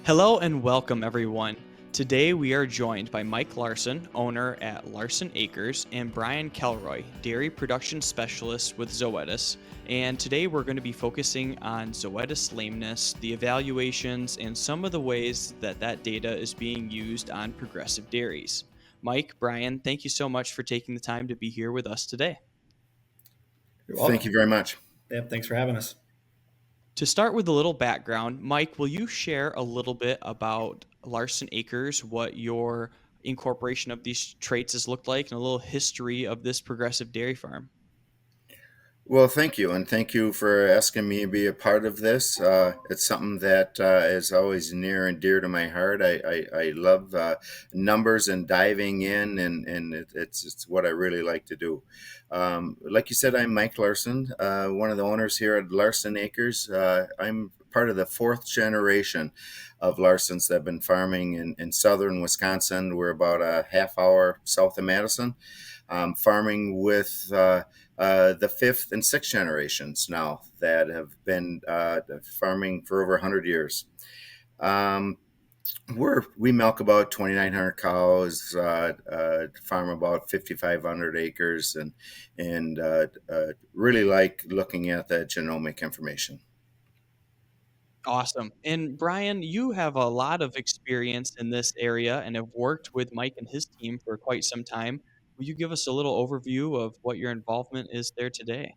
Hello and welcome, everyone. Today we are joined by Mike Larson, owner at Larson Acres, and Brian Kelroy, dairy production specialist with Zoetis. And today we're going to be focusing on Zoetis lameness, the evaluations, and some of the ways that that data is being used on progressive dairies. Mike, Brian, thank you so much for taking the time to be here with us today. You're Thank welcome. you very much. Yep, thanks for having us. To start with a little background, Mike, will you share a little bit about Larson Acres, what your incorporation of these traits has looked like, and a little history of this progressive dairy farm? Well, thank you, and thank you for asking me to be a part of this. It's something that is always near and dear to my heart. I love numbers and diving in, and it's what I really like to do. Like you said, I'm Mike Larson, one of the owners here at Larson Acres. I'm part of the fourth generation of Larsons that have been farming in southern Wisconsin. We're about a half hour south of Madison, farming with the fifth and sixth generations now that have been farming for over 100 years. Um, we milk about 2,900 cows, farm about 5,500 acres, and really like looking at that genomic information. Awesome. And Brian, you have a lot of experience in this area and have worked with Mike and his team for quite some time. Will you give us a little overview of what your involvement is there today?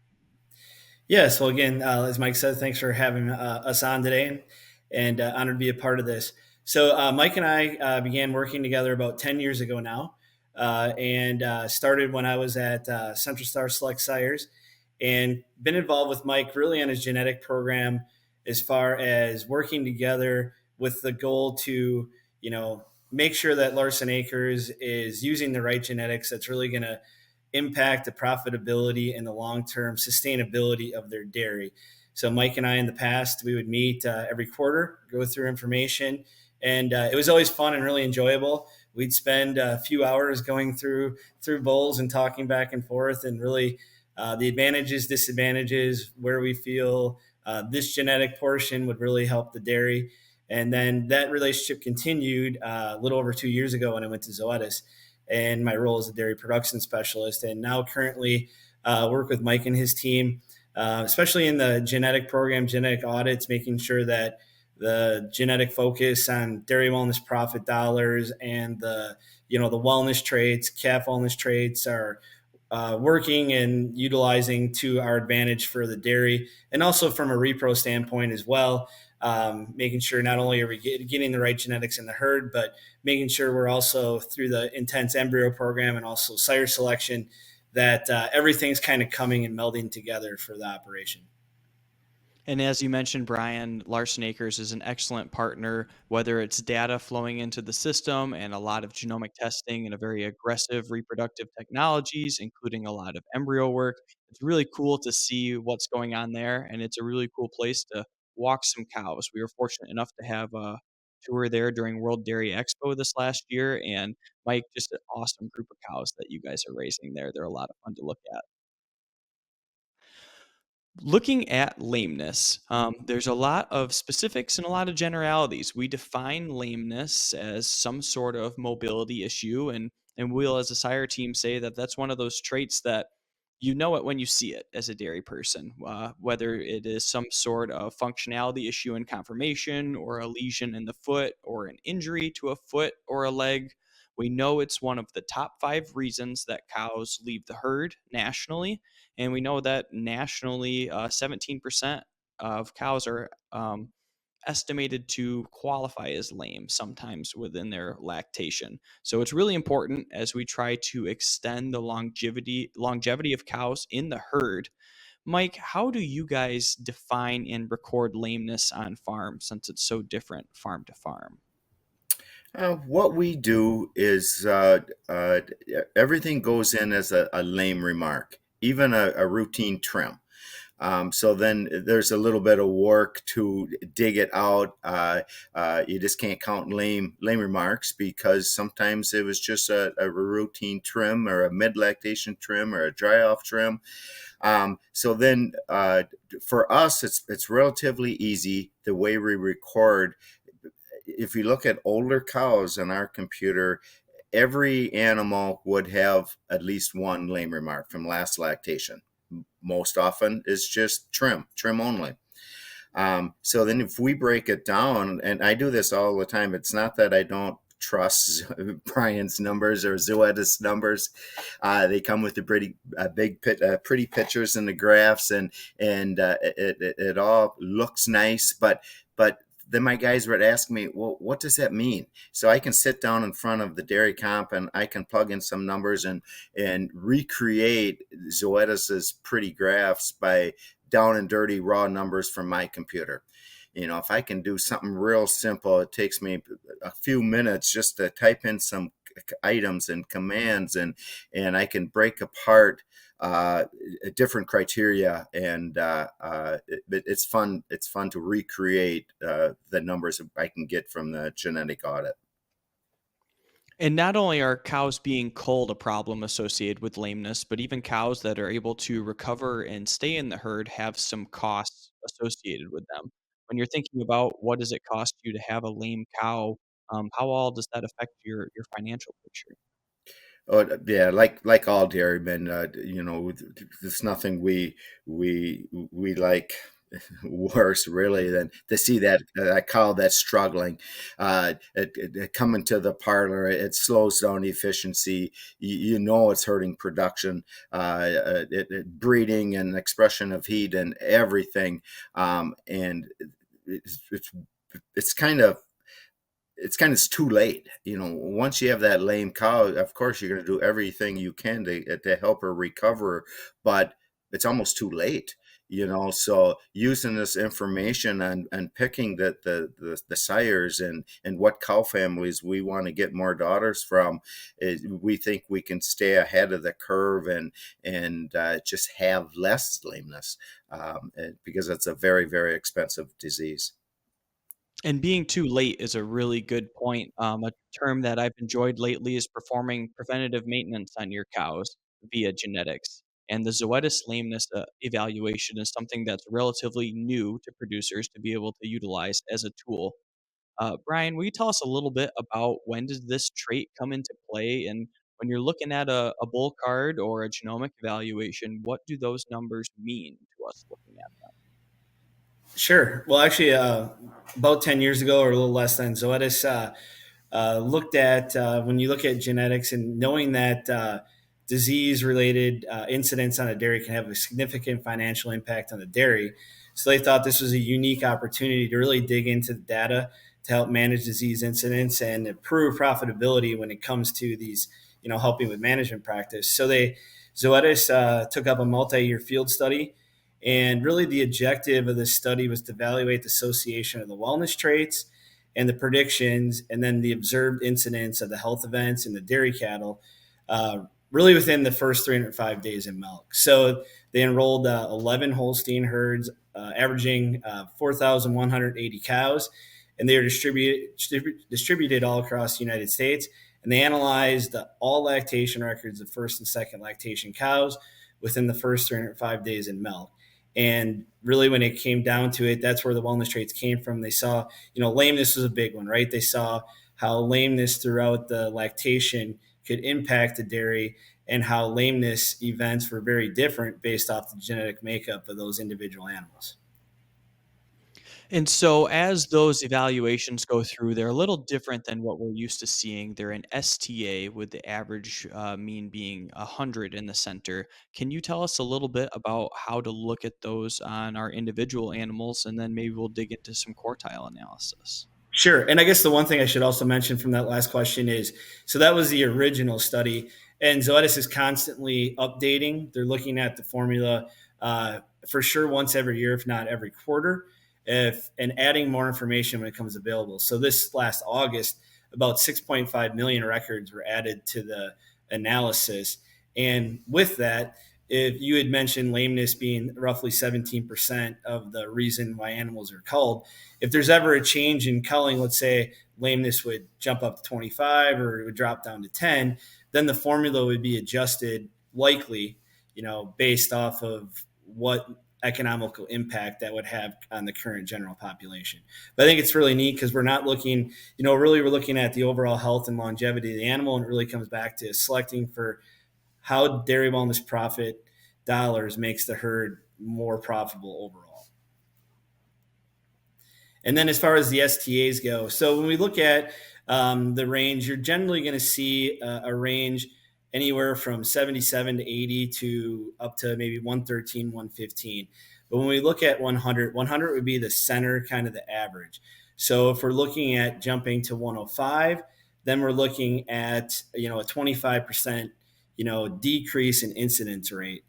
Yeah, so again, as Mike said, thanks for having us on today and honored to be a part of this. So, Mike and I began working together about 10 years ago now and started when I was at Central Star Select Sires and been involved with Mike really on his genetic program as far as working together with the goal to, make sure that Larson Acres is using the right genetics that's really going to impact the profitability and the long-term sustainability of their dairy. So Mike and I in the past, we would meet every quarter, go through information, and it was always fun and really enjoyable. We'd spend a few hours going through bowls and talking back and forth, and really the advantages, disadvantages, where we feel this genetic portion would really help the dairy. And then that relationship continued a little over 2 years ago when I went to Zoetis and my role as a dairy production specialist. And now currently work with Mike and his team, especially in the genetic program, genetic audits, making sure that the genetic focus on dairy wellness profit dollars and the wellness traits, calf wellness traits are working and utilizing to our advantage for the dairy, and also from a repro standpoint as well. Making sure not only are we getting the right genetics in the herd, but making sure we're also through the intense embryo program and also sire selection that everything's kind of coming and melding together for the operation. And as you mentioned, Brian, Larson Acres is an excellent partner, whether it's data flowing into the system and a lot of genomic testing and a very aggressive reproductive technologies, including a lot of embryo work. It's really cool to see what's going on there, and it's a really cool place to walk some cows. We were fortunate enough to have a tour there during World Dairy Expo this last year, and Mike, just an awesome group of cows that you guys are raising there. They're a lot of fun to look at. Looking at lameness, there's a lot of specifics and a lot of generalities. We define lameness as some sort of mobility issue, and we'll, as a sire team, say that that's one of those traits that you know it when you see it as a dairy person, whether it is some sort of functionality issue in conformation, or a lesion in the foot, or an injury to a foot or a leg. We know it's one of the top 5 reasons that cows leave the herd nationally, and we know that nationally, 17% of cows are estimated to qualify as lame sometimes within their lactation. So it's really important as we try to extend the longevity of cows in the herd. Mike, how do you guys define and record lameness on farm since it's so different farm to farm? What we do is everything goes in as a lame remark, even a routine trim. So then there's a little bit of work to dig it out. You just can't count lame remarks because sometimes it was just a routine trim or a mid lactation trim or a dry off trim. So then for us, it's relatively easy the way we record. if you look at older cows in our computer, every animal would have at least one lame remark from last lactation. Most often it's just trim only. So then if we break it down, and I do this all the time, it's not that I don't trust Brian's numbers or Zoetis numbers. They come with the pretty pictures and the graphs, and it all looks nice. But then my guys would ask me, well, what does that mean? So I can sit down in front of the dairy comp and I can plug in some numbers and recreate Zoetis's pretty graphs by down and dirty raw numbers from my computer. If I can do something real simple, it takes me a few minutes just to type in some items and commands, and I can break apart different criteria, and it's fun. It's fun to recreate the numbers I can get from the genetic audit. And not only are cows being culled a problem associated with lameness, but even cows that are able to recover and stay in the herd have some costs associated with them. When you're thinking about what does it cost you to have a lame cow, how all does that affect your financial picture? Oh yeah, like all dairymen, there's nothing we like worse really than to see that cow that's struggling, it coming to the parlor. It slows down efficiency. It's hurting production, breeding and expression of heat and everything, and it's it's, it's kind of it's too late. Once you have that lame cow, of course you're going to do everything you can to help her recover, but it's almost too late. So using this information and picking the sires and what cow families we want to get more daughters from, we think we can stay ahead of the curve and just have less lameness, because it's a very, very expensive disease. And being too late is a really good point. A term that I've enjoyed lately is performing preventative maintenance on your cows via genetics. And the Zoetis lameness evaluation is something that's relatively new to producers to be able to utilize as a tool. Brian, will you tell us a little bit about when does this trait come into play? And when you're looking at a bull card or a genomic evaluation, what do those numbers mean to us looking at them? Sure. Well, actually, about 10 years ago or a little less than, Zoetis looked at when you look at genetics and knowing that disease related incidents on a dairy can have a significant financial impact on the dairy. So they thought this was a unique opportunity to really dig into the data to help manage disease incidents and improve profitability when it comes to these, helping with management practice. So Zoetis took up a multi-year field study. And really, the objective of this study was to evaluate the association of the wellness traits and the predictions, and then the observed incidence of the health events in the dairy cattle, really within the first 305 days in milk. So they enrolled 11 Holstein herds, averaging 4,180 cows, and they were distributed all across the United States. And they analyzed all lactation records of first and second lactation cows within the first 305 days in milk. And really, when it came down to it, that's where the wellness traits came from. They saw, lameness was a big one, right? They saw how lameness throughout the lactation could impact the dairy and how lameness events were very different based off the genetic makeup of those individual animals. And so as those evaluations go through, they're a little different than what we're used to seeing. They're an STA with the average mean being 100 in the center. Can you tell us a little bit about how to look at those on our individual animals? And then maybe we'll dig into some quartile analysis. Sure. And I guess the one thing I should also mention from that last question is, so that was the original study, and Zoetis is constantly updating. They're looking at the formula for sure once every year, if not every quarter, and adding more information when it comes available. So this last August, about 6.5 million records were added to the analysis. And with that, if you had mentioned lameness being roughly 17% of the reason why animals are culled, if there's ever a change in culling, let's say lameness would jump up to 25 or it would drop down to 10, then the formula would be adjusted likely, based off of what economical impact that would have on the current general population. But I think it's really neat because we're not looking, really we're looking at the overall health and longevity of the animal, and it really comes back to selecting for how dairy wellness profit dollars makes the herd more profitable overall. And then as far as the STAs go, so when we look at the range, you're generally going to see a range anywhere from 77 to 80 to up to maybe 113, 115. But when we look at 100, 100 would be the center, kind of the average. So if we're looking at jumping to 105, then we're looking at, a 25%, decrease in incidence rate.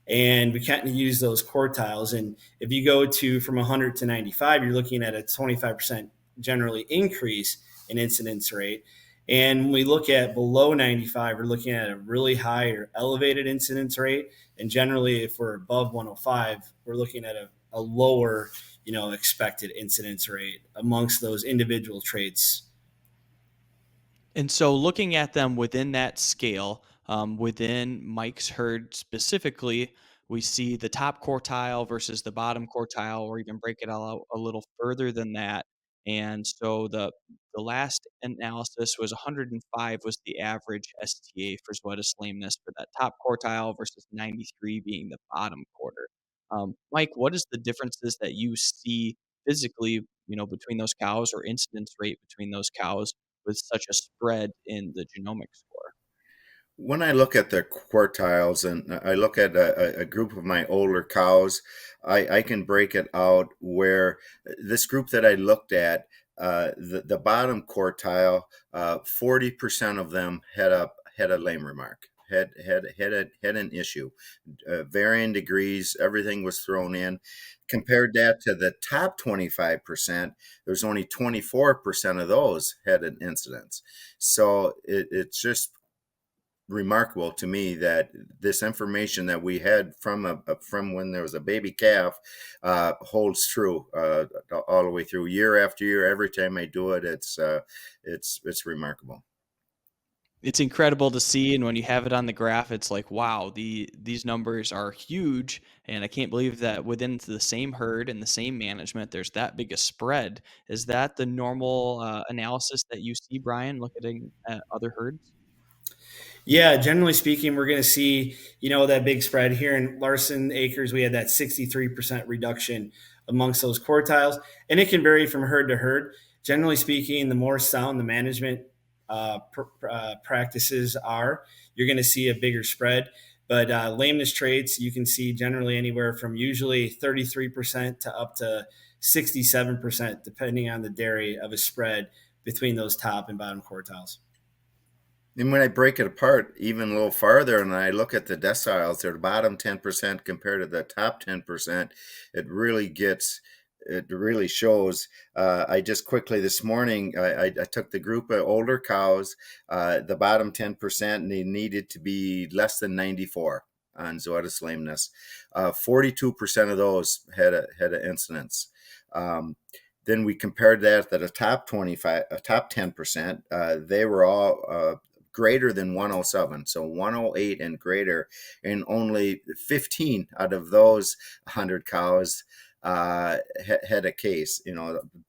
And we kind of use those quartiles. And if you go to from 100 to 95, you're looking at a 25% generally increase in incidence rate. And when we look at below 95, we're looking at a really high or elevated incidence rate. And generally, if we're above 105, we're looking at a lower, expected incidence rate amongst those individual traits. And so, looking at them within that scale, within Mike's herd specifically, we see the top quartile versus the bottom quartile, or even break it all out a little further than that. And so, the last analysis was 105 was the average STA for Zoetis lameness for that top quartile versus 93 being the bottom quarter. Mike, what is the differences that you see physically, between those cows, or incidence rate between those cows, with such a spread in the genomic score? When I look at the quartiles and I look at a group of my older cows, I can break it out where this group that I looked at, the bottom quartile, 40% of them had a lame remark, had an issue, varying degrees. Everything was thrown in. Compared that to the top 25%, there's only 24% of those had an incidence. So it's just remarkable to me that this information that we had from when there was a baby calf holds true all the way through, year after year. Every time I do it, it's remarkable. It's incredible to see, and when you have it on the graph, it's like, wow, these numbers are huge, and I can't believe that within the same herd and the same management, there's that big a spread. Is that the normal analysis that you see, Brian, looking at other herds? Yeah, generally speaking, we're going to see, that big spread here in Larson Acres. We had that 63% reduction amongst those quartiles, and it can vary from herd to herd. Generally speaking, the more sound the management practices are, you're going to see a bigger spread. But lameness traits, you can see generally anywhere from usually 33% to up to 67%, depending on the dairy, of a spread between those top and bottom quartiles. And when I break it apart even a little farther and I look at the deciles, they're the bottom 10% compared to the top 10%, it really shows. I just quickly this morning, I took the group of older cows, the bottom 10%, and they needed to be less than 94 on Zoetis lameness. 42% of those had an incidence. Then we compared that to the top 10%. They were all greater than 107, so 108 and greater, and only 15 out of those 100 cows had a case.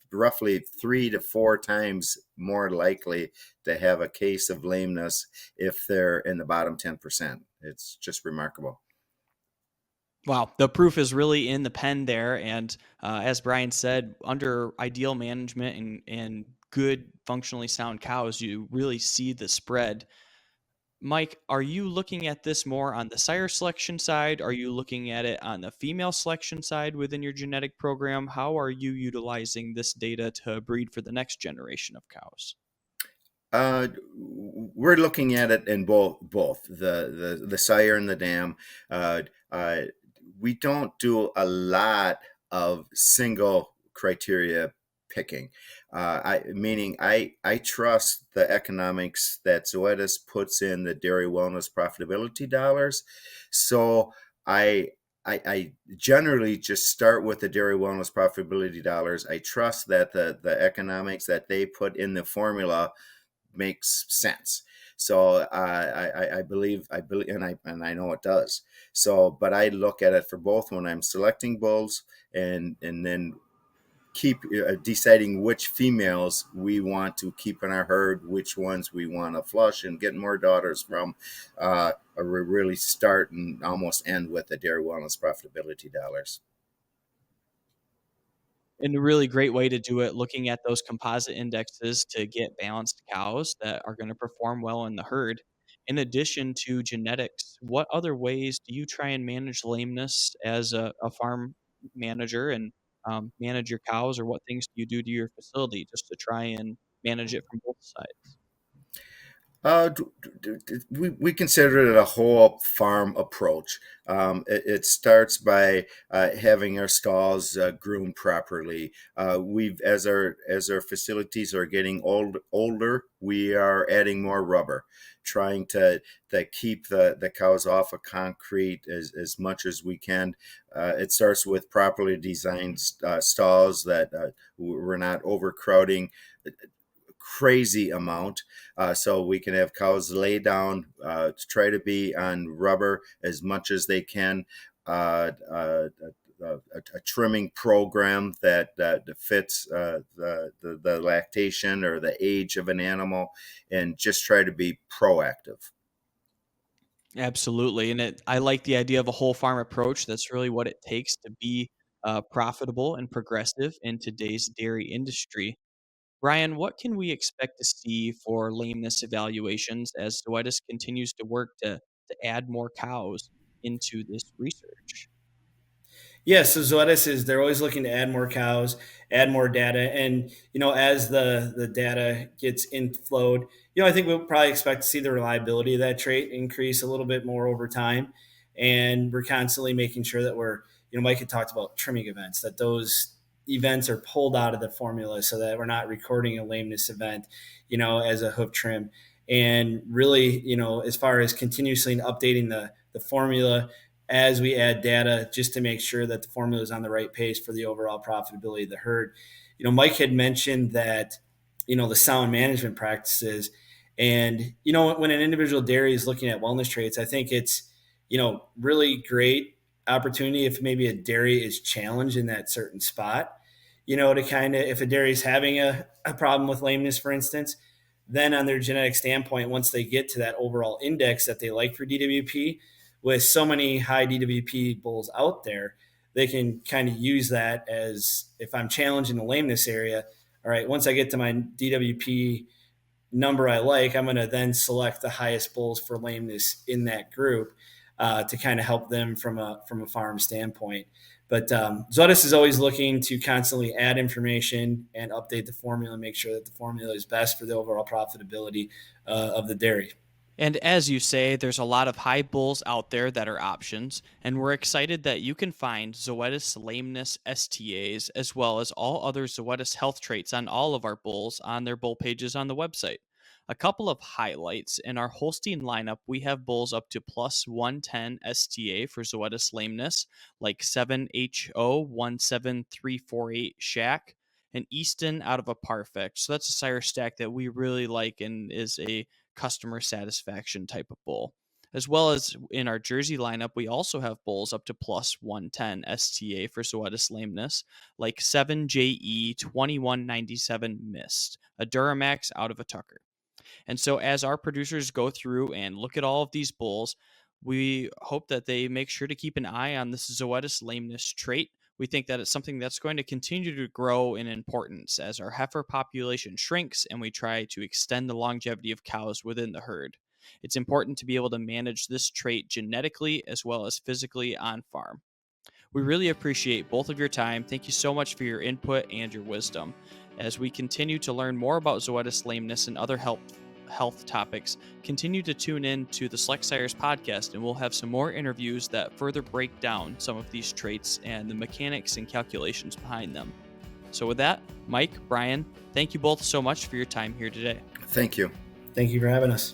Roughly 3 to 4 times more likely to have a case of lameness if they're in the bottom 10%. It's just remarkable. Wow, the proof is really in the pen there. And as Brian said, under ideal management and good functionally sound cows, you really see the spread. Mike, are you looking at this more on the sire selection side? Are you looking at it on the female selection side within your genetic program? How are you utilizing this data to breed for the next generation of cows? We're looking at it in both the sire and the dam. We don't do a lot of single criteria picking. I trust the economics that Zoetis puts in the dairy wellness profitability dollars. So I generally just start with the dairy wellness profitability dollars. I trust that the economics that they put in the formula makes sense. So I believe, and I know it does. So, but I look at it for both when I'm selecting bulls, and then keep deciding which females we want to keep in our herd, which ones we want to flush and get more daughters from, or really start and almost end with the dairy wellness profitability dollars. And a really great way to do it, looking at those composite indexes to get balanced cows that are going to perform well in the herd. In addition to genetics, what other ways do you try and manage lameness as a farm manager and manage your cows, or what things do you do to your facility just to try and manage it from both sides? We consider it a whole farm approach. It starts by having our stalls groomed properly. We've as our facilities are getting older, we are adding more rubber, trying to keep the cows off of concrete as much as we can. It starts with properly designed stalls that we're not overcrowding crazy amount, so we can have cows lay down, to try to be on rubber as much as they can. A trimming program that fits the lactation or the age of an animal, and just try to be proactive. Absolutely, and I like the idea of a whole farm approach. That's really what it takes to be profitable and progressive in today's dairy industry. Brian, what can we expect to see for lameness evaluations as Zoetis continues to work to add more cows into this research? Yeah, so Zoetis is they're always looking to add more cows, add more data, and as the data gets inflowed, I think we'll probably expect to see the reliability of that trait increase a little bit more over time, and we're constantly making sure that Mike had talked about trimming events, that those events are pulled out of the formula so that we're not recording a lameness event, as a hoof trim, and really, as far as continuously updating the formula as we add data just to make sure that the formula is on the right pace for the overall profitability of the herd. Mike had mentioned that, the sound management practices. And, when an individual dairy is looking at wellness traits, I think it's, really great opportunity if maybe a dairy is challenged in that certain spot, to kind of, if a dairy is having a problem with lameness, for instance, then on their genetic standpoint, once they get to that overall index that they like for DWP, with so many high DWP bulls out there, they can kind of use that as if I'm challenged in the lameness area. All right, once I get to my DWP number I like, I'm going to then select the highest bulls for lameness in that group to kind of help them from a farm standpoint. But Zoetis is always looking to constantly add information and update the formula, make sure that the formula is best for the overall profitability of the dairy. And as you say, there's a lot of high bulls out there that are options, and we're excited that you can find Zoetis lameness STAs as well as all other Zoetis health traits on all of our bulls on their bull pages on the website. A couple of highlights in our Holstein lineup, we have bulls up to plus 110 STA for Zoetis lameness, like 7HO17348 Shack, and Easton out of a Parfect. So that's a sire stack that we really like and is a customer satisfaction type of bull. As well as in our Jersey lineup, we also have bulls up to plus 110 STA for Zoetis lameness, like 7JE2197 Mist, a Duramax out of a Tucker. And so, as our producers go through and look at all of these bulls, we hope that they make sure to keep an eye on this Zoetis lameness trait. We think that it's something that's going to continue to grow in importance as our heifer population shrinks and we try to extend the longevity of cows within the herd. It's important to be able to manage this trait genetically as well as physically on farm. We really appreciate both of your time. Thank you so much for your input and your wisdom. As we continue to learn more about Zoetis lameness and other health topics, continue to tune in to the Select Sires podcast, and we'll have some more interviews that further break down some of these traits and the mechanics and calculations behind them. So with that, Mike, Brian, thank you both so much for your time here today. Thank you. Thank you for having us.